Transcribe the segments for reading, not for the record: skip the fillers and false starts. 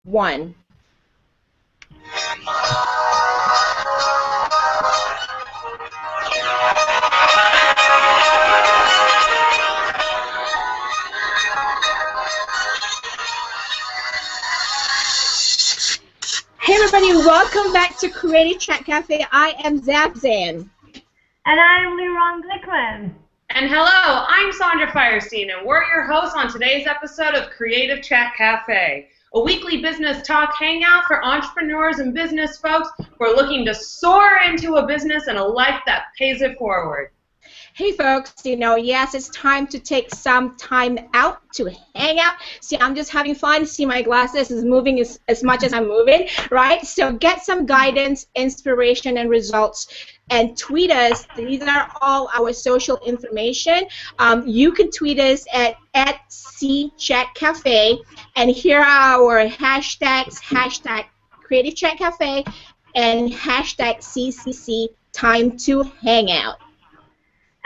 1. Hey everybody, welcome back to Creative Chat Cafe. I am Zabzan. And I'm Liron Glickman. And hello, I'm Sondra Firestein, and we're your hosts on today's episode of Creative Chat Cafe, a weekly business talk hangout for entrepreneurs and business folks who are looking to soar into a business and a life that pays it forward. Hey folks, yes, it's time to take some time out to hang out. See, I'm just having fun. See, my glasses is moving as much as I'm moving, right? So get some guidance, inspiration, and results, and tweet us. These are all our social information. You can tweet us at @CChatCafe, and here are our hashtags, hashtag Creative Chat Cafe and hashtag CCC Time to Hang Out.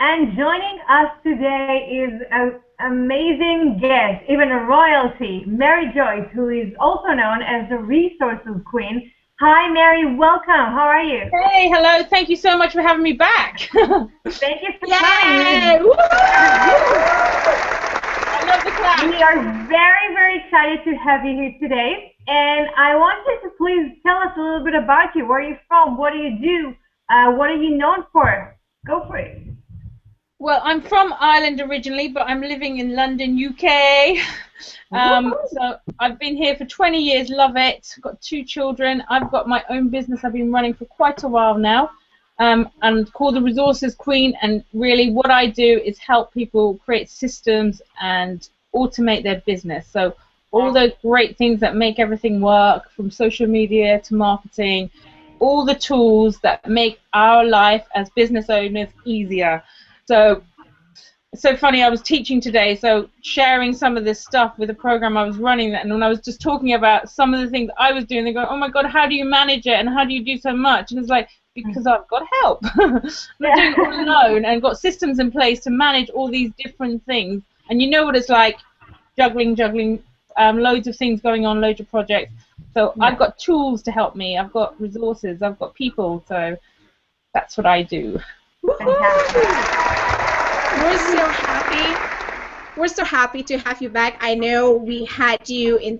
And joining us today is an amazing guest, even a royalty, Mary Joyce, who is also known as the Resources Queen. Hi, Mary. Welcome. How are you? Hey, hello. Thank you so much for having me back. Thank you for coming. I love the clap. We are very, very excited to have you here today. And I want you to please tell us a little bit about you. Where are you from? What do you do? What are you known for? Go for it. Well, I'm from Ireland originally, but I'm living in London, UK. So I've been here for 20 years, love it. I've got 2 children. I've got my own business I've been running for quite a while now, and called the Resources Queen. And really what I do is help people create systems and automate their business. So all those great things that make everything work, from social media to marketing, all the tools that make our life as business owners easier. So, it's so funny, I was teaching today, so sharing some of this stuff with the program I was running, and when I was just talking about some of the things I was doing, they go, oh my God, how do you manage it, and how do you do so much? And it's like, because I've got help. I'm not doing it all alone, and got systems in place to manage all these different things. And you know what it's like, juggling, loads of things going on, loads of projects. So I've got tools to help me, I've got resources, I've got people, so that's what I do. We're so happy. We're so happy to have you back. I know we had you in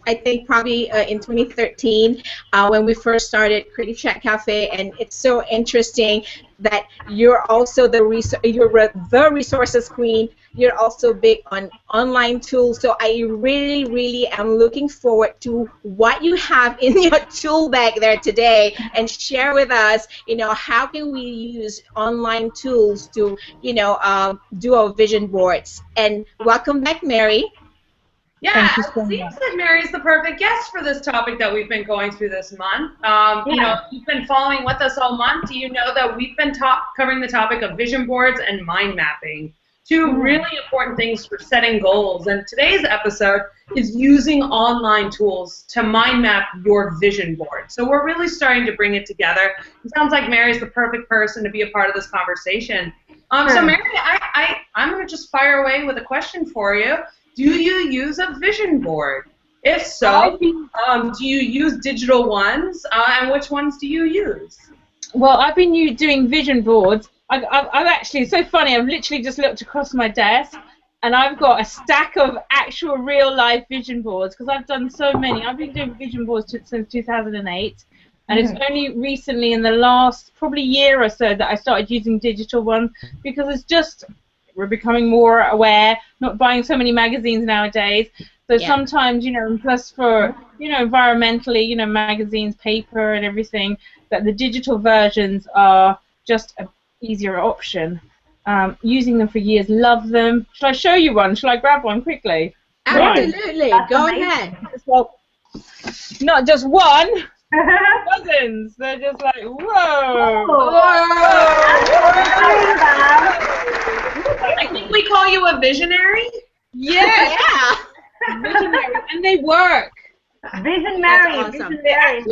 in 2013 when we first started Creative Chat Cafe, and it's so interesting that you're also the Resources Queen. You're also big on online tools, so I really, really am looking forward to what you have in your tool bag there today, and share with us, how can we use online tools to, do our vision boards. And welcome back, Mary. Yeah, it seems that Mary's the perfect guest for this topic that we've been going through this month. You've been following with us all month. Do you know that we've been covering the topic of vision boards and mind mapping? 2 really important things for setting goals. And today's episode is using online tools to mind map your vision board. So we're really starting to bring it together. It sounds like Mary's the perfect person to be a part of this conversation. So Mary, I'm going to just fire away with a question for you. Do you use a vision board? If so, do you use digital ones, and which ones do you use? Well, I've been doing vision boards. I've actually, it's so funny, I've literally just looked across my desk, and I've got a stack of actual real-life vision boards, because I've done so many. I've been doing vision boards since 2008, and it's only recently, in the last probably year or so, that I started using digital ones, because it's just, we're becoming more aware, not buying so many magazines nowadays. So sometimes, plus for, environmentally, magazines, paper and everything, that the digital versions are just an easier option. Using them for years, love them. Shall I show you one? Shall I grab one quickly? Absolutely. Go ahead. Well, not just one. Dozens. They're just like, whoa. I think we call you a visionary. Yeah. Visionary, and they work. Visionary. Awesome.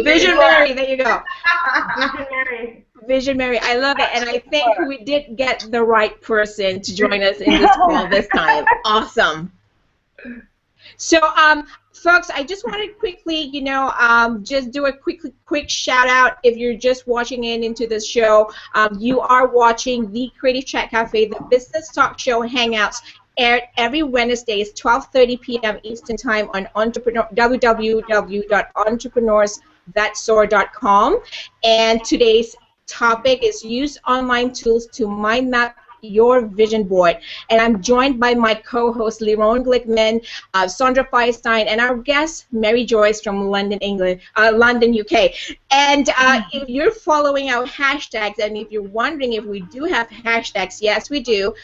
Visionary. There you go. Visionary. Visionary. I love it, and I think we did get the right person to join us in this call this time. Awesome. So, folks, I just wanted to quickly, just do a quick shout out. If you're just watching into this show, you are watching the Creative Chat Cafe, the business talk show hangouts, aired every Wednesdays, 12:30 p.m. Eastern Time on www.entrepreneurs.soar.com. And today's topic is use online tools to mind map your vision board. And I'm joined by my co-host Liron Glickman, Sondra Feinstein, and our guest Mary Joyce from London, England, London, UK. And if you're following our hashtags, and if you're wondering if we do have hashtags, yes, we do.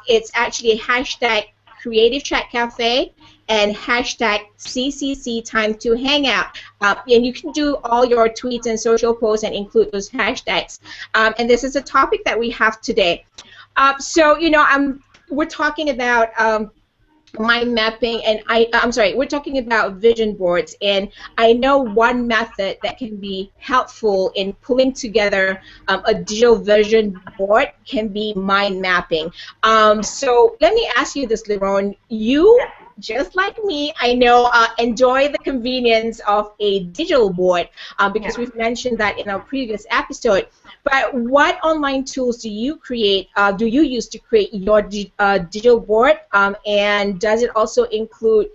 It's actually hashtag Creative Chat Cafe and hashtag CCC Time to Hang Out. And you can do all your tweets and social posts and include those hashtags. And this is a topic that we have today. So, we're talking about mind mapping, and we're talking about vision boards, and I know one method that can be helpful in pulling together a digital vision board can be mind mapping. So let me ask you this, Liron. You, just like me, I know, enjoy the convenience of a digital board because we've mentioned that in our previous episode. But what online tools do you use to create your digital board? And does it also include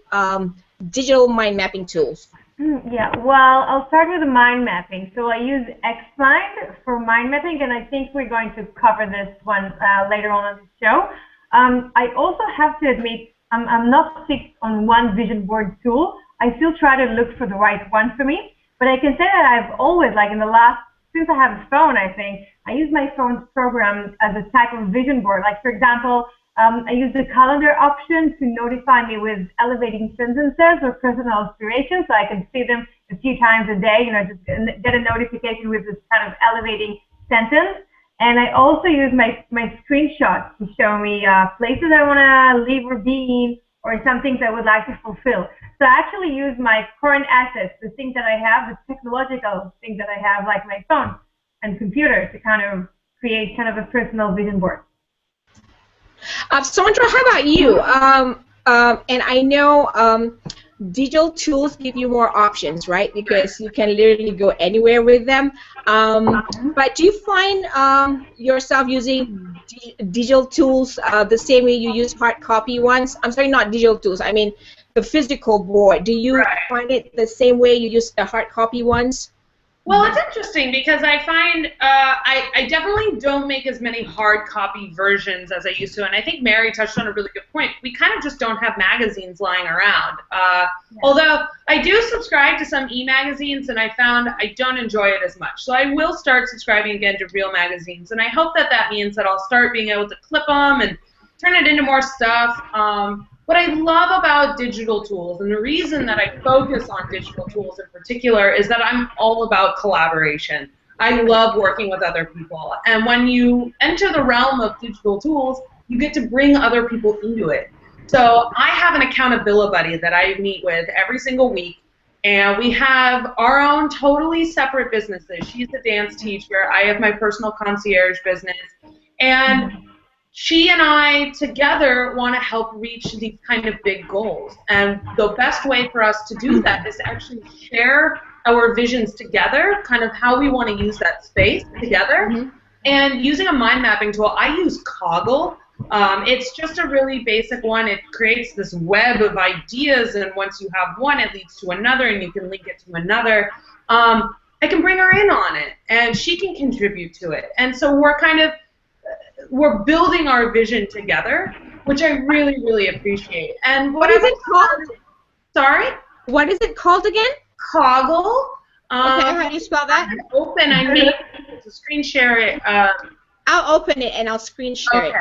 digital mind mapping tools? Yeah, well, I'll start with the mind mapping. So I use Xmind for mind mapping, and I think we're going to cover this one later on the show. I also have to admit, I'm not fixed on one vision board tool. I still try to look for the right one for me. But I can say that I've always, since I have a phone, I think, I use my phone's program as a type of vision board. Like, for example, I use the calendar option to notify me with elevating sentences or personal inspiration, so I can see them a few times a day, just get a notification with this kind of elevating sentence. And I also use my screenshots to show me places I want to live or be in, or some things I would like to fulfill. So I actually use my current assets, the things that I have, the technological things that I have, like my phone and computer, to kind of create kind of a personal vision board. Sondra, how about you? And I know digital tools give you more options, right? Because you can literally go anywhere with them. But do you find yourself using digital tools the same way you use hard copy ones? I'm sorry, not digital tools. I mean the physical board. Do you find it the same way you use the hard copy ones? Well, it's interesting because I find I definitely don't make as many hard copy versions as I used to, and I think Mary touched on a really good point. We kind of just don't have magazines lying around. Although I do subscribe to some e-magazines, and I found I don't enjoy it as much. So I will start subscribing again to real magazines, and I hope that means that I'll start being able to clip them and turn it into more stuff. What I love about digital tools, and the reason that I focus on digital tools in particular, is that I'm all about collaboration. I love working with other people. And when you enter the realm of digital tools, you get to bring other people into it. So I have an accountability buddy that I meet with every single week, and we have our own totally separate businesses. She's a dance teacher. I have my personal concierge business. And she and I together want to help reach these kind of big goals. And the best way for us to do that is to actually share our visions together, kind of how we want to use that space together. And using a mind mapping tool, I use Coggle. It's just a really basic one. It creates this web of ideas, and once you have one, it leads to another, and you can link it to another. I can bring her in on it, and she can contribute to it. And so we're building our vision together, which I really, really appreciate. And what is it called? Sorry? What is it called again? Coggle. Okay, how do you spell that? I made to screen share it. I'll open it and I'll screen share it.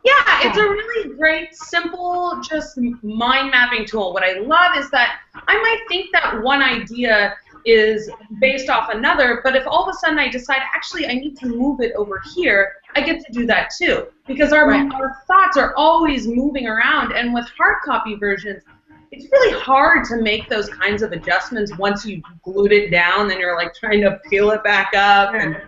Yeah, it's a really great, simple, just mind mapping tool. What I love is that I might think that one idea is based off another, but if all of a sudden I decide, actually, I need to move it over here, I get to do that too, because our thoughts are always moving around, and with hard copy versions, it's really hard to make those kinds of adjustments once you've glued it down, then you're like trying to peel it back up. And,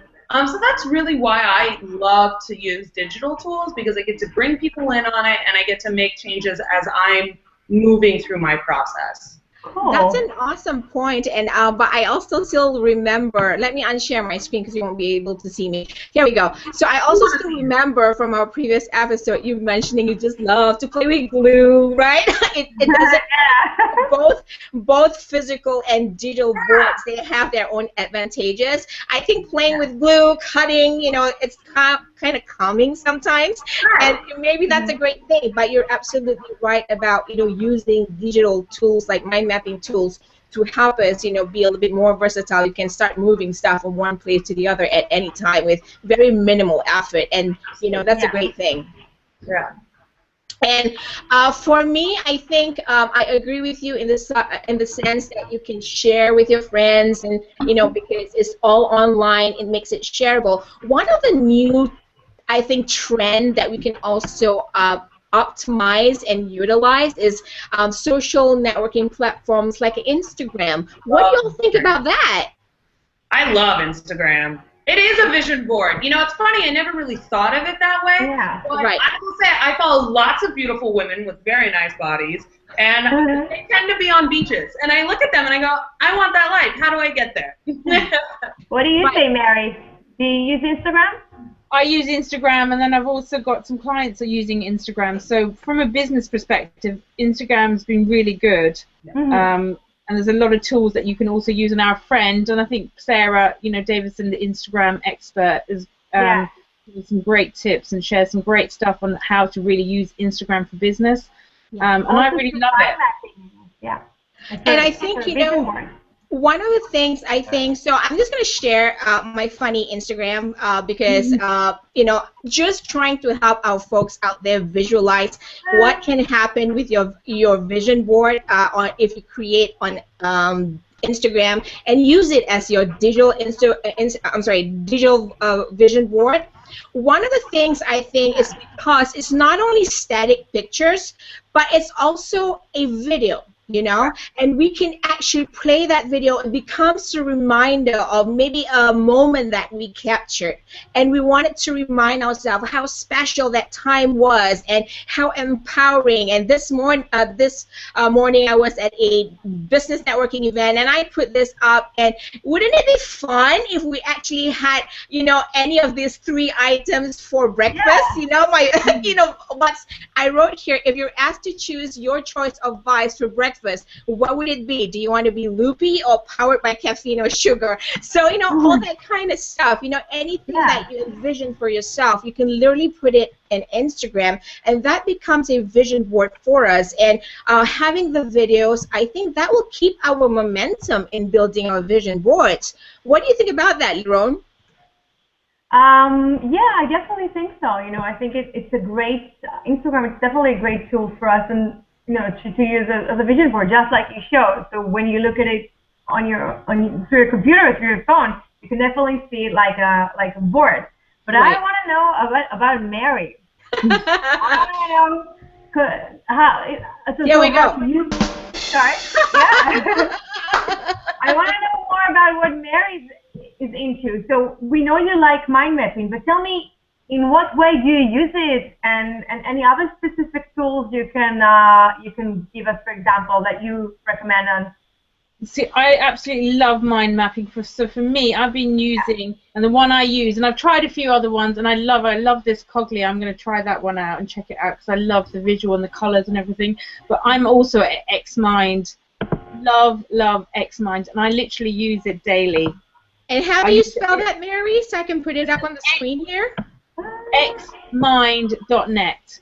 so that's really why I love to use digital tools, because I get to bring people in on it, and I get to make changes as I'm moving through my process. Cool. That's an awesome point, and but I also still remember. Let me unshare my screen because you won't be able to see me. Here we go. So I also still remember from our previous episode you mentioning you just love to play with glue, right? It doesn't both physical and digital boards. They have their own advantages. I think playing with glue, cutting, it's kind of calming sometimes, and maybe that's a great thing. But you're absolutely right about using digital tools like mind mapping tools to help us be a little bit more versatile. You can start moving stuff from one place to the other at any time with very minimal effort, and that's a great thing. Yeah. And for me, I think I agree with you in the sense that you can share with your friends, and because it's all online, it makes it shareable. One of the new, I think, trend that we can also optimize and utilize is social networking platforms like Instagram. What do you all think about that? I love Instagram. It is a vision board. It's funny, I never really thought of it that way. Yeah. But Right. I will say I follow lots of beautiful women with very nice bodies, and they tend to be on beaches. And I look at them and I go, I want that life. How do I get there? What do you say, Mary? Do you use Instagram? I use Instagram, and then I've also got some clients that are using Instagram. So from a business perspective, Instagram's been really good. And there's a lot of tools that you can also use. And our friend, and I think Sarah, Davidson, the Instagram expert, is given some great tips and shares some great stuff on how to really use Instagram for business. And I really love it. Yeah. And I think, one of the things I think, so I'm just going to share my funny Instagram because, just trying to help our folks out there visualize what can happen with your vision board if you create on Instagram and use it as your digital vision board. One of the things I think is because it's not only static pictures, but it's also a video. And we can actually play that video. It becomes a reminder of maybe a moment that we captured, and we wanted to remind ourselves how special that time was and how empowering. And this morning I was at a business networking event, and I put this up, and wouldn't it be fun if we actually had any of these 3 items for breakfast? What I wrote here: if you're asked to choose your choice of vice for breakfast, what would it be? Do you want to be loopy or powered by caffeine or sugar? So, all that kind of stuff, anything that you envision for yourself, you can literally put it in Instagram, and that becomes a vision board for us. And having the videos, I think that will keep our momentum in building our vision boards. What do you think about that, Liron? Yeah, I definitely think so. I think it's a great, Instagram, it's definitely a great tool for us, and to use as a vision board, just like you showed. So when you look at it through your computer or through your phone, you can definitely see it like a board. But right. I want to know about Mary. I want to know how. Here we go. You start. Yeah. I want to know more about what Mary is into. So we know you like mind mapping, but tell me, in what way do you use it, and any other specific tools you can give us, for example, that you recommend on? See, I absolutely love mind mapping. So for me, I've been using, and the one I use, and I've tried a few other ones, and I love this Coggle.it. I'm going to try that one out and check it out because I love the visual and the colors and everything. But I'm also at Xmind. Love Xmind, and I literally use it daily. And how do you spell that, Mary, so I can put it up on the screen here? Xmind.net.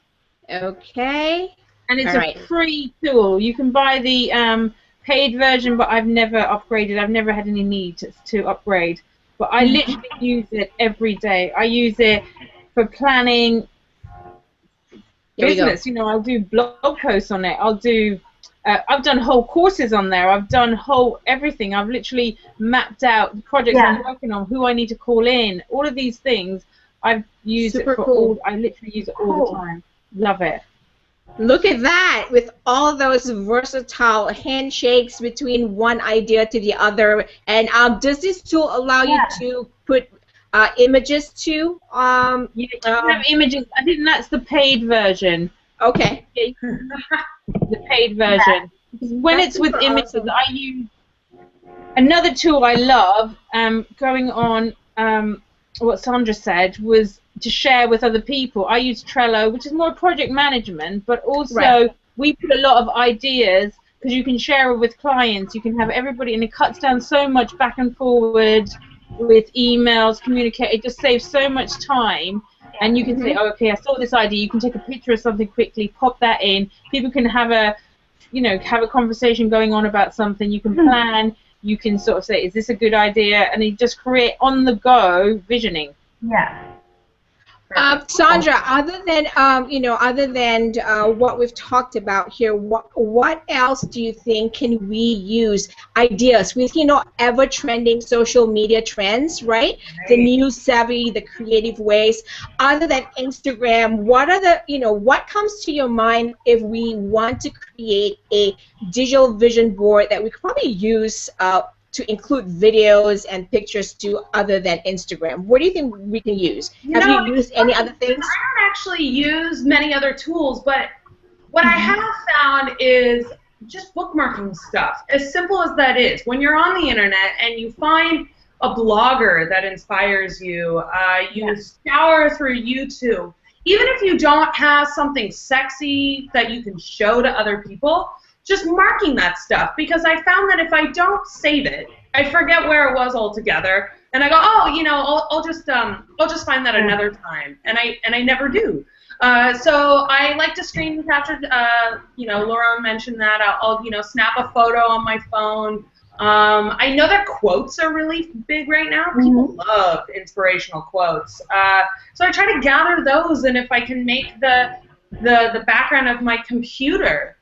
Okay. And it's a free tool. You can buy the paid version, but I've never upgraded. I've never had any need to upgrade. But I literally use it every day. I use it for planning business. I'll do blog posts on it. I've done whole courses on there. I've done everything. I've literally mapped out the projects I'm working on, who I need to call in, all of these things. I've used it for all. I literally use it all the time. Love it. Look at that, with all those versatile handshakes between one idea to the other. And does this tool allow you to put images too? You have images. I think that's the paid version. Okay. The paid version. When That's it's with super images, awesome. I use another tool I love. Going on what Sandra said was to share with other people. I use Trello, which is more project management, but also Right. we put a lot of ideas because you can share it with clients. You can have everybody, and it cuts down so much back and forward with emails, communicate. It just saves so much time. And you can say, oh, okay, I saw this idea. You can take a picture of something quickly, pop that in. People can have a, have a conversation going on about something. You can plan. You can sort of say, is this a good idea? And you just create on-the-go visioning. Yeah. Sondra, other than what we've talked about here, what else do you think can we use ideas with ever trending social media trends, right? The new savvy, the creative ways. Other than Instagram, what are what comes to your mind if we want to create a digital vision board that we could probably use to include videos and pictures to other than Instagram? What do you think we can use? Have you used any other things? I don't actually use many other tools, but what I have found is just bookmarking stuff. As simple as that is, when you're on the internet and you find a blogger that inspires you, you scour through YouTube, even if you don't have something sexy that you can show to other people, just marking that stuff, because I found that if I don't save it, I forget where it was altogether, and I go, oh, I'll just find that another time, and I never do. So I like to screen capture. Laura mentioned that. I'll snap a photo on my phone. I know that quotes are really big right now. People love inspirational quotes. So I try to gather those, and if I can make the background of my computer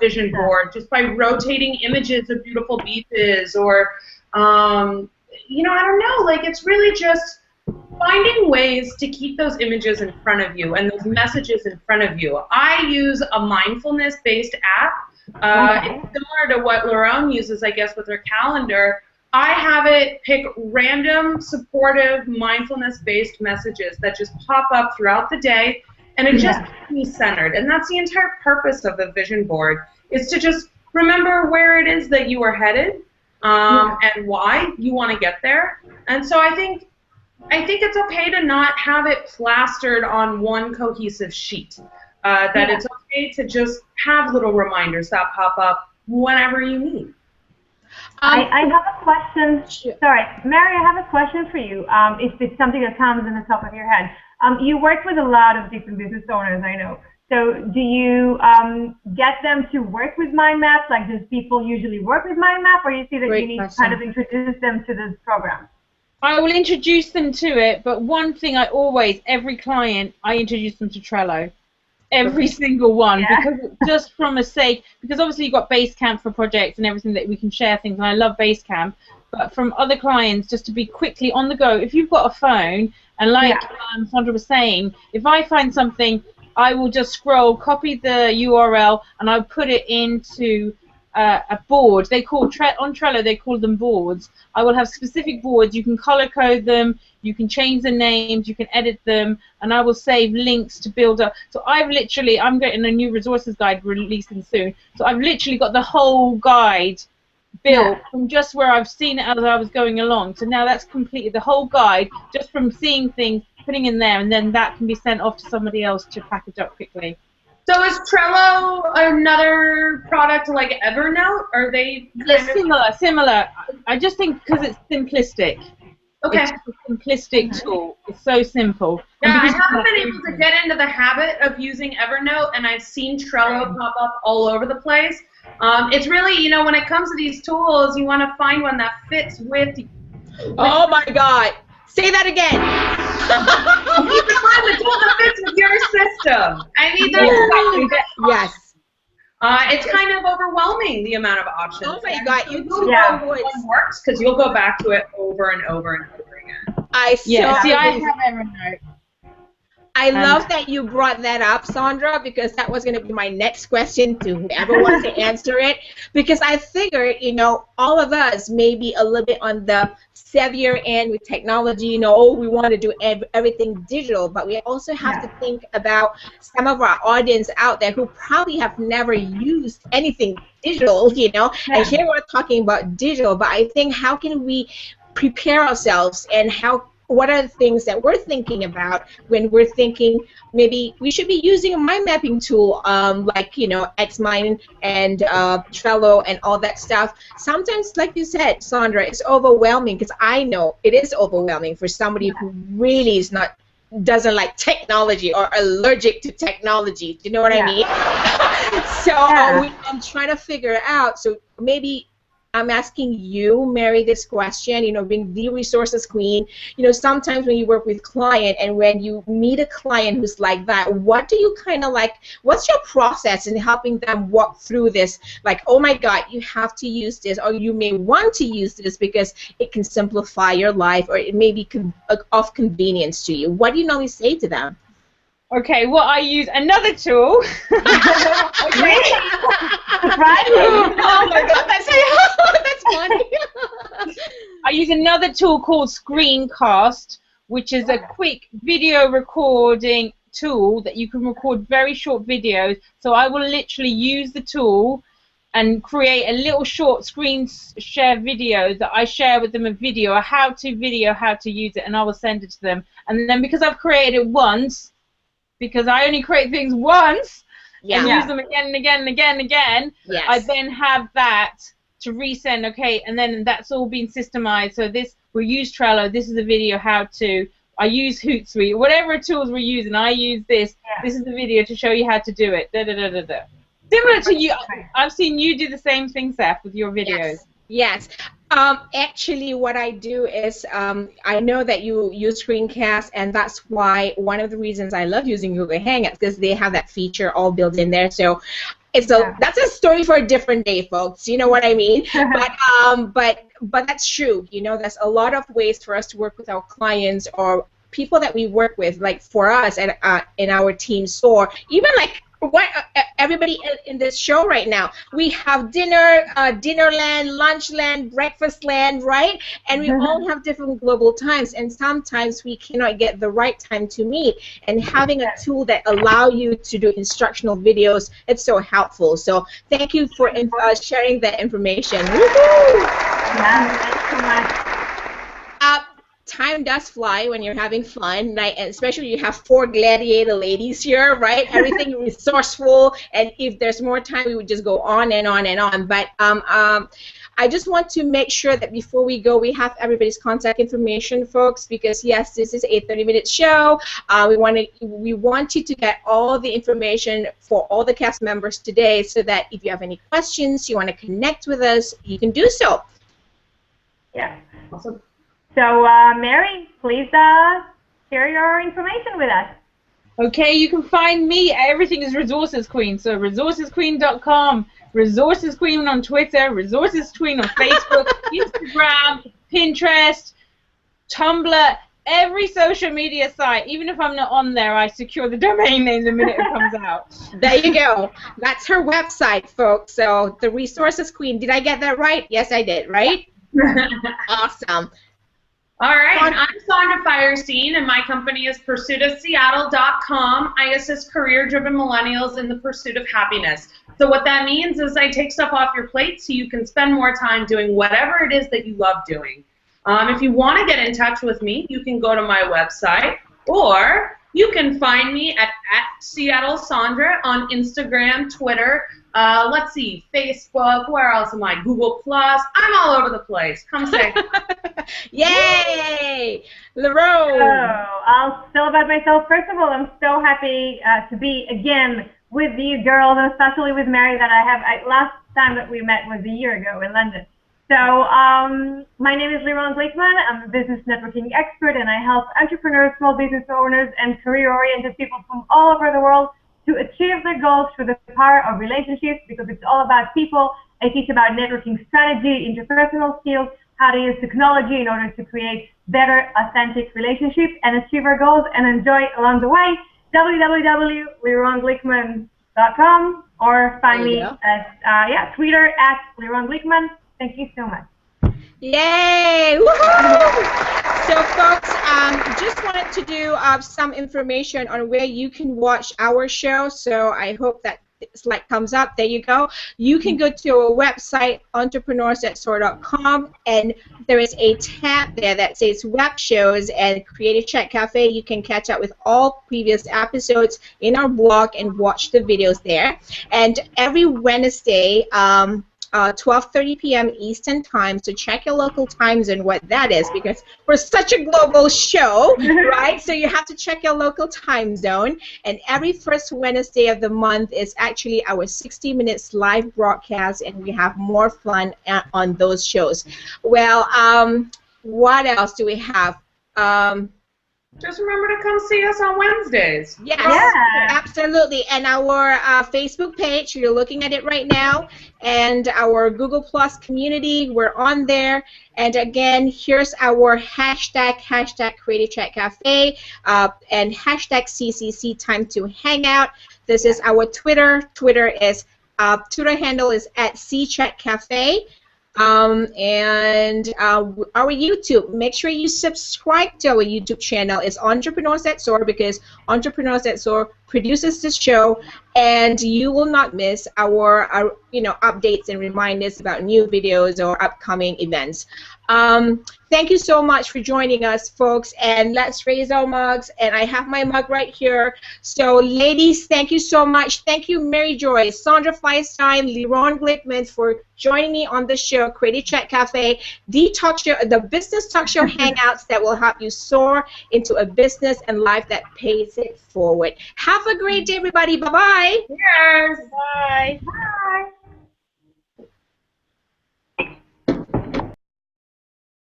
vision board just by rotating images of beautiful beaches, or I don't know, like, it's really just finding ways to keep those images in front of you and those messages in front of you. I use a mindfulness-based app. It's similar to what Laurent uses, I guess, with her calendar. I have it pick random, supportive, mindfulness-based messages that just pop up throughout the day, and it just keeps me centered. And that's the entire purpose of a vision board, is to just remember where it is that you are headed, and why you want to get there. And so I think it's okay to not have it plastered on one cohesive sheet. That it's okay to just have little reminders that pop up whenever you need. I have a question. Sorry, Mary, I have a question for you. If it's something that comes in the top of your head. You work with a lot of different business owners, I know. So do you get them to work with mind maps? Like, does people usually work with mind map, or you see that you need to kind of introduce them to this program? I will introduce them to it, but one thing every client, I introduce them to Trello. Every single one, because just from a sake, because obviously you've got Basecamp for projects and everything that we can share things, and I love Basecamp, but from other clients, just to be quickly on the go, if you've got a phone, and like Sondra was saying, if I find something, I will just scroll, copy the URL, and I'll put it into a board. They call on Trello, they call them boards. I will have specific boards. You can color code them, you can change the names, you can edit them, and I will save links to build up. So I'm getting a new resources guide releasing soon. So I've literally got the whole guide built from just where I've seen it as I was going along. So now that's completed, the whole guide, just from seeing things, putting in there, and then that can be sent off to somebody else to package up quickly. So is Trello another product like Evernote? Are they similar? I just think because it's simplistic. Okay. It's a simplistic tool. It's so simple. Yeah, I haven't been able to get into the habit of using Evernote, and I've seen Trello pop up all over the place. It's really, when it comes to these tools, you want to find one that fits with. Oh my God! Say that again. You need to find the tool that fits with your system. I mean, yes. It's kind of overwhelming, the amount of options. Oh my God! One works because you'll go back to it over and over and over again. I have Evernote. I love that you brought that up, Sondra, because that was going to be my next question to whoever wants to answer it. Because I figured, all of us may be a little bit on the savvier end with technology. We want to do everything digital, but we also have to think about some of our audience out there who probably have never used anything digital, And here we're talking about digital, but I think how can we prepare ourselves and what are the things that we're thinking about when we're thinking maybe we should be using a mind mapping tool like, Xmind and Trello and all that stuff. Sometimes, like you said, Sondra, it's overwhelming because I know it is overwhelming for somebody who really doesn't like technology or allergic to technology. Do you know what I mean? So I'm trying to figure it out. So maybe I'm asking you, Mary, this question, being the resources queen, sometimes when you work with client and when you meet a client who's like that, what do you what's your process in helping them walk through this? Like, oh my God, you have to use this, or you may want to use this because it can simplify your life, or it may be of convenience to you. What do you normally say to them? Okay, well, I use another tool. Oh my God, that's funny. I use another tool called Screencast, which is a quick video recording tool that you can record very short videos. So I will literally use the tool and create a little short screen share video that I share with them, a how-to video, how to use it, and I will send it to them. And then because I've created it once, because I only create things once and use them again and again and again and again, I then have that to resend, and then that's all been systemized. So we'll use Trello, this is a video how-to, I use Hootsuite, whatever tools we're using, I use this. This is the video to show you how to do it. Similar to you, I've seen you do the same thing, Seth, with your videos. Yes. Actually, what I do is I know that you use Screencast, and that's why one of the reasons I love using Google Hangouts, because they have that feature all built in there. So that's a story for a different day, folks. You know what I mean? But that's true. There's a lot of ways for us to work with our clients or people that we work with. Like for us in our team store, even like everybody in this show right now, we have dinnerland, lunchland, breakfastland, right? And we all have different global times, and sometimes we cannot get the right time to meet. And having a tool that allow you to do instructional videos, it's so helpful. So thank you for sharing that information. Woohoo! Yeah, thanks so much. Time does fly when you're having fun, right? And especially you have 4 gladiator ladies here, right? Everything resourceful, and if there's more time, we would just go on and on and on. But I just want to make sure that before we go, we have everybody's contact information, folks, because yes, this is a 30-minute show. We want you to get all the information for all the cast members today, so that if you have any questions, you want to connect with us, you can do so. Yeah. Awesome. So, Mary, please share your information with us. Okay, you can find me. Everything is Resources Queen. So, resourcesqueen.com, Resources Queen on Twitter, Resources Queen on Facebook, Instagram, Pinterest, Tumblr, every social media site. Even if I'm not on there, I secure the domain name the minute it comes out. There you go. That's her website, folks. So, the Resources Queen. Did I get that right? Yes, I did, right? Awesome. All right, I'm Sondra Firestein, and my company is pursuitofseattle.com. I assist career-driven millennials in the pursuit of happiness. So what that means is I take stuff off your plate so you can spend more time doing whatever it is that you love doing. If you want to get in touch with me, you can go to my website, or you can find me at Seattle Sondra on Instagram, Twitter, let's see, Facebook, where else am I? Google+. I'm all over the place. Come say. Yay! LaRose. So, I'll tell about myself. First of all, I'm so happy to be again with you girls, and especially with Mary that I have. Last time that we met was a year ago in London. So, my name is Liron Glickman. I'm a business networking expert, and I help entrepreneurs, small business owners, and career-oriented people from all over the world to achieve their goals through the power of relationships, because it's all about people. I teach about networking strategy, interpersonal skills, how to use technology in order to create better, authentic relationships and achieve our goals and enjoy along the way. www.lironglickman.com or find me at Twitter at @LironGlickman. Thank you so much. Yay! Woohoo! So, folks, just wanted to do some information on where you can watch our show. So I hope that slide comes up. There you go. You can go to our website, entrepreneurs@soar.com, and there is a tab there that says Web Shows and Creative Chat Cafe. You can catch up with all previous episodes in our blog and watch the videos there. And every Wednesday, 12:30 p.m. Eastern Time, so check your local time zone what that is, because we're such a global show, right? So you have to check your local time zone, and every first Wednesday of the month is actually our 60 minutes live broadcast, and we have more fun on those shows. Well, what else do we have? Just remember to come see us on Wednesdays. Yes, absolutely. And our Facebook page, you're looking at it right now, and our Google Plus community, we're on there. And again, here's our hashtag Creative Chat Cafe, and hashtag CCC Time to Hang Out. This is our Twitter. Twitter handle is @CChatCafe. And our YouTube, make sure you subscribe to our YouTube channel. It's Entrepreneurs at Soar, because Entrepreneurs at Soar produces this show, and you will not miss our updates and reminders about new videos or upcoming events. Thank you so much for joining us, folks, and let's raise our mugs. And I have my mug right here. So, ladies, thank you so much. Thank you, Mary Joyce, Sondra Feinstein, Liron Glickman, for joining me on the show, Creative Chat Cafe, the talk show, the business talk show hangouts that will help you soar into a business and life that pays it forward. Have a great day, everybody. Bye-bye. Cheers. Bye. Bye.